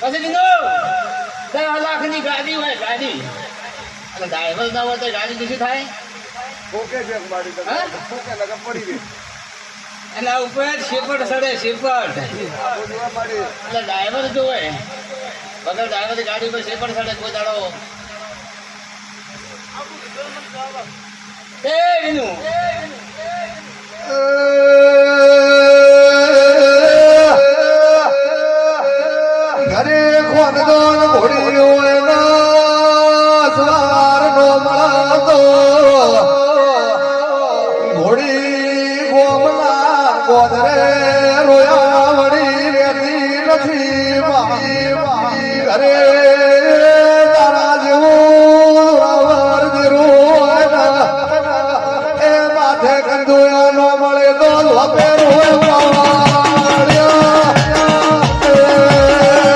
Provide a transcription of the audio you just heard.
પછી કીધું 10 લાખની ગાડી હોય ગાડી અને ડ્રાઈવર ના હોય તો ગાડી કશું થાય ઓકે બેક મારી તો ઓકે લગા પડી ગઈ એટલે ઉપર શેપડ સડે શેપડ એટલે ડ્રાઈવર જો હોય વગર ડ્રાઈવર ગાડી પર શેપડ સડે કોઈ દાડો એ વિનુ ઘરે ખોનદોન ઘોડી હોય ના સવાર નો મળતો ઘોડી ગોમલા ગોદરે રોયા વળી રહેતી નથી ઘરે